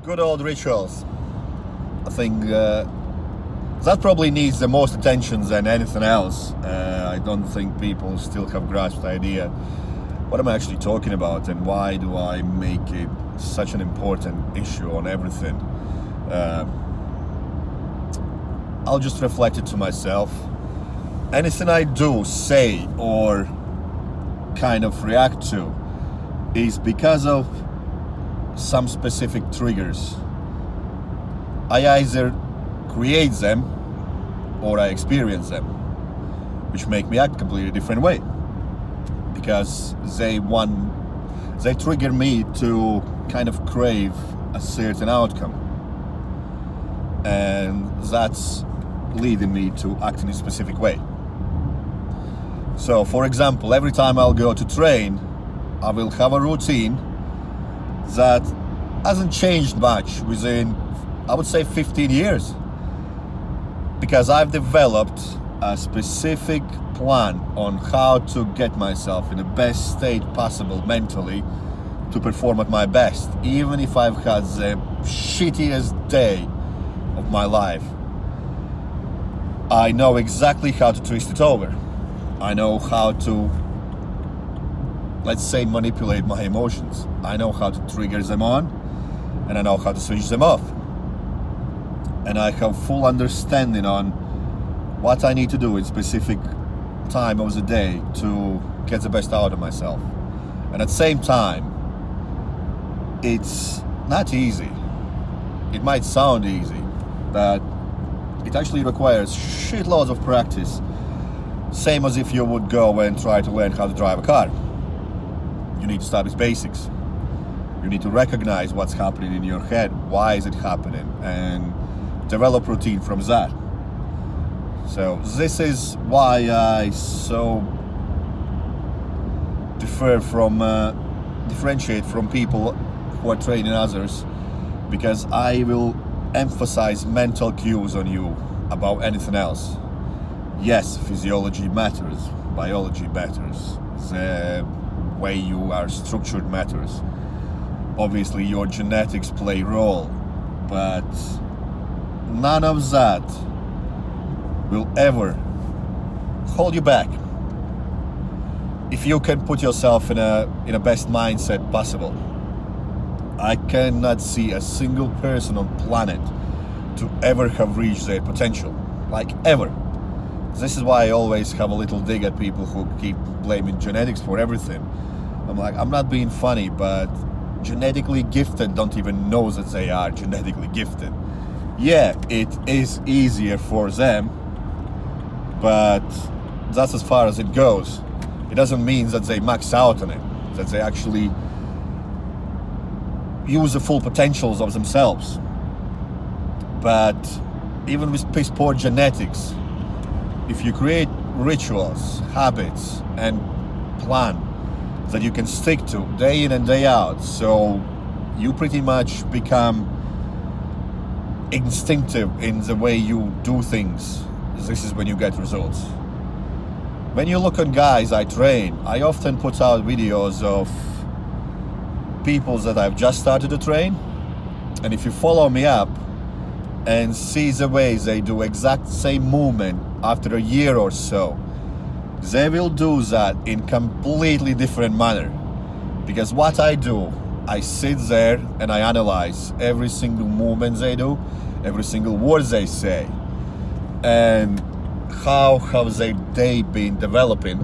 Good old rituals. I think that probably needs the most attention than anything else. I don't think people still have grasped the idea what I'm actually talking about and why do I make it such an important issue on everything. I'll just reflect it to myself. Anything I do, say, or kind of react to is because of some specific triggers. I either create them or I experience them, which make me act a completely different way because they trigger me to kind of crave a certain outcome, and that's leading me to act in a specific way. So for example, every time I'll go to train, I will have a routine that hasn't changed much within, I would say, 15 years, because I've developed a specific plan on how to get myself in the best state possible mentally to perform at my best, even if I've had the shittiest day of my life. I know exactly how to twist it over. I know how to, let's say, manipulate my emotions. I know how to trigger them on, and I know how to switch them off. And I have full understanding on what I need to do in specific time of the day to get the best out of myself. And at the same time, it's not easy. It might sound easy, but it actually requires shitloads of practice. Same as if you would go and try to learn how to drive a car. You need to start with basics. You need to recognize what's happening in your head, why is it happening, and develop routine from that. So this is why I so differentiate from people who are training others, because I will emphasize mental cues on you about anything else. Yes, physiology matters, biology matters, the way you are structured matters. Obviously your genetics play a role, but none of that will ever hold you back if you can put yourself in a best mindset possible. I cannot see a single person on planet to ever have reached their potential, like ever. This is why I always have a little dig at people who keep blaming genetics for everything. I'm like, I'm not being funny, but genetically gifted don't even know that they are genetically gifted. Yeah, it is easier for them, but that's as far as it goes. It doesn't mean that they max out on it, that they actually use the full potentials of themselves. But even with piss poor genetics, if you create rituals, habits, and plan that you can stick to day in and day out, so you pretty much become instinctive in the way you do things, this is when you get results. When you look at guys I train, I often put out videos of people that I've just started to train, and if you follow me up and see the way they do exact same movement after a year or so, they will do that in completely different manner. Because what I do, I sit there and I analyze every single movement they do, every single word they say, and how have their day been developing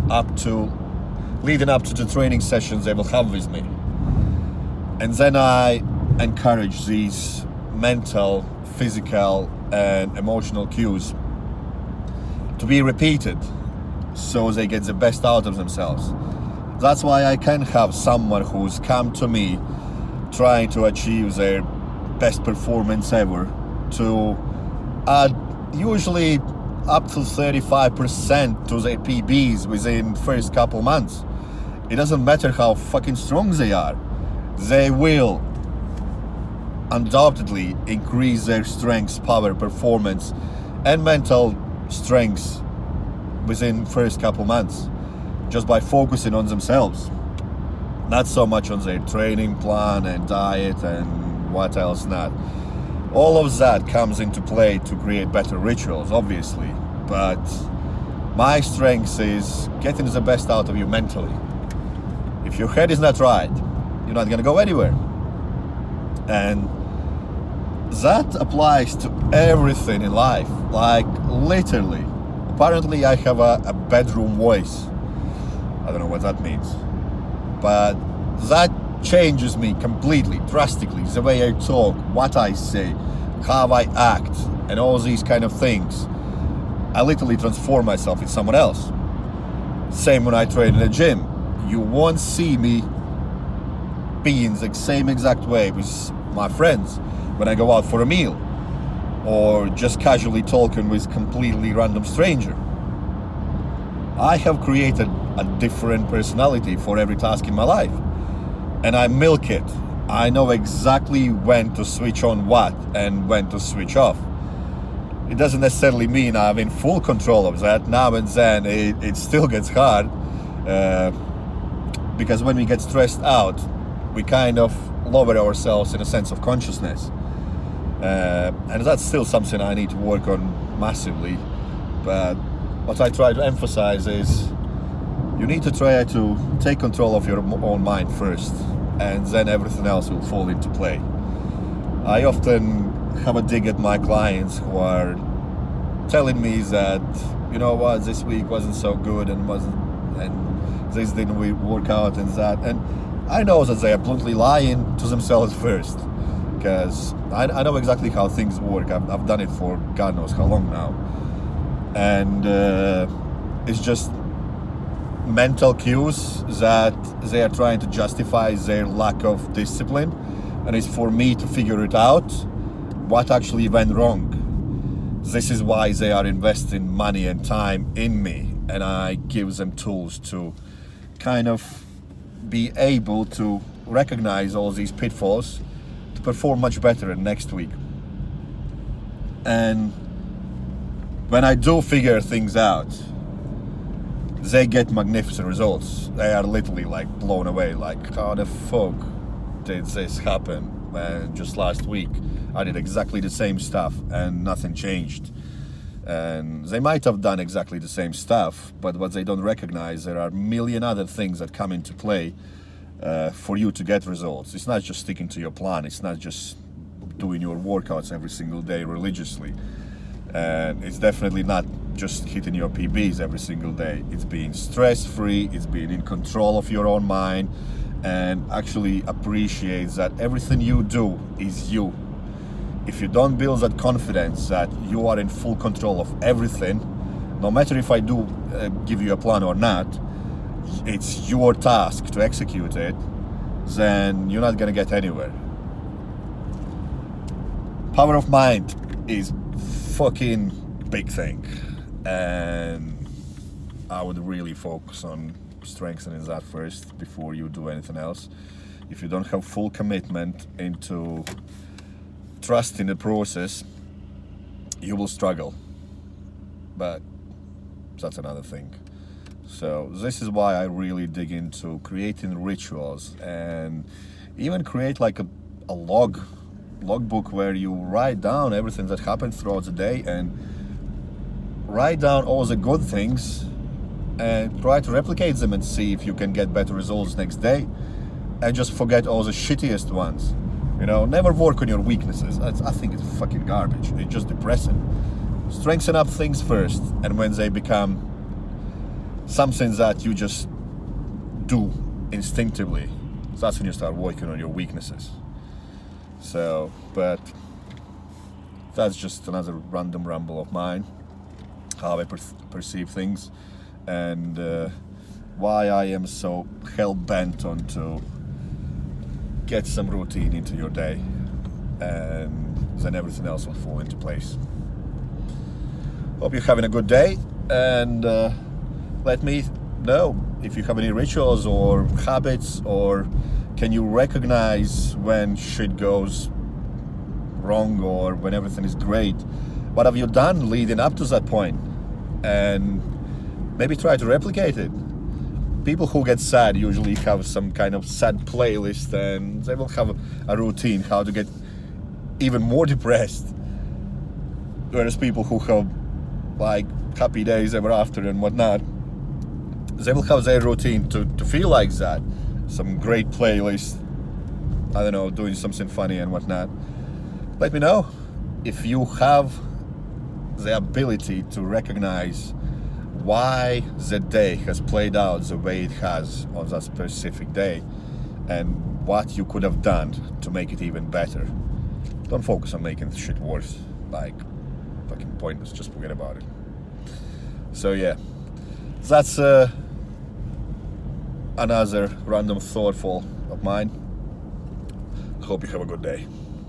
leading up to the training sessions they will have with me. And then I encourage these mental, physical, and emotional cues to be repeated so they get the best out of themselves. That's why I can have someone who's come to me trying to achieve their best performance ever to add usually up to 35% to their PBs within first couple months. It doesn't matter how fucking strong they are. They will undoubtedly increase their strengths, power, performance, and mental strengths within first couple months just by focusing on themselves, not so much on their training plan and diet and what else not. All of that comes into play to create better rituals, obviously, but my strength is getting the best out of you mentally. If your head is not right, you're not going to go anywhere. And that applies to everything in life, like literally. Apparently I have a bedroom voice. I don't know what that means, but that changes me completely, drastically. The way I talk, what I say, how I act, and all these kind of things. I literally transform myself into someone else. Same when I train in a gym. You won't see me being the same exact way with my friends when I go out for a meal, or just casually talking with completely random stranger. I have created a different personality for every task in my life, and I milk it. I know exactly when to switch on what and when to switch off. It doesn't necessarily mean I'm in full control of that. Now and then it still gets hard, because when we get stressed out, we kind of lower ourselves in a sense of consciousness. And that's still something I need to work on massively. But what I try to emphasize is you need to try to take control of your own mind first, and then everything else will fall into play. I often have a dig at my clients who are telling me that, you know what, this week wasn't so good and this didn't work out and that. And I know that they are bluntly lying to themselves first, because I know exactly how things work. I've done it for God knows how long now. And it's just mental cues that they are trying to justify their lack of discipline, and it's for me to figure it out what actually went wrong. This is why they are investing money and time in me, and I give them tools to kind of be able to recognize all these pitfalls to perform much better in next week. And when I do figure things out, they get magnificent results. They are literally like blown away, like how the fuck did this happen when just last week I did exactly the same stuff and nothing changed. And they might have done exactly the same stuff, but what they don't recognize, there are a million other things that come into play for you to get results. It's not just sticking to your plan. It's not just doing your workouts every single day religiously. And it's definitely not just hitting your PBs every single day. It's being stress-free, it's being in control of your own mind, and actually appreciate that everything you do is you. If you don't build that confidence that you are in full control of everything, no matter if I do give you a plan or not, it's your task to execute it, then you're not gonna get anywhere. Power of mind is fucking big thing, and I would really focus on strengthening that first before you do anything else. If you don't have full commitment into trust in the process, you will struggle, but that's another thing. So this is why I really dig into creating rituals, and even create like a logbook where you write down everything that happened throughout the day, and write down all the good things and try to replicate them and see if you can get better results next day, and just forget all the shittiest ones. You know, never work on your weaknesses. I think it's fucking garbage. It's just depressing. Strengthen up things first, and when they become something that you just do instinctively, that's when you start working on your weaknesses. So, but that's just another random ramble of mine, how I perceive things, and why I am so hell-bent on to get some routine into your day, and then everything else will fall into place. Hope you're having a good day, and let me know if you have any rituals or habits, or can you recognize when shit goes wrong or when everything is great. What have you done leading up to that point? And maybe try to replicate it. People who get sad usually have some kind of sad playlist, and they will have a routine how to get even more depressed. Whereas people who have like happy days ever after and whatnot, they will have their routine to feel like that. Some great playlist, I don't know, doing something funny and whatnot. Let me know if you have the ability to recognize why the day has played out the way it has on that specific day, and what you could have done to make it even better. Don't focus on making shit worse. Like, fucking pointless, just forget about it. So yeah, that's another random thoughtful of mine. I hope you have a good day.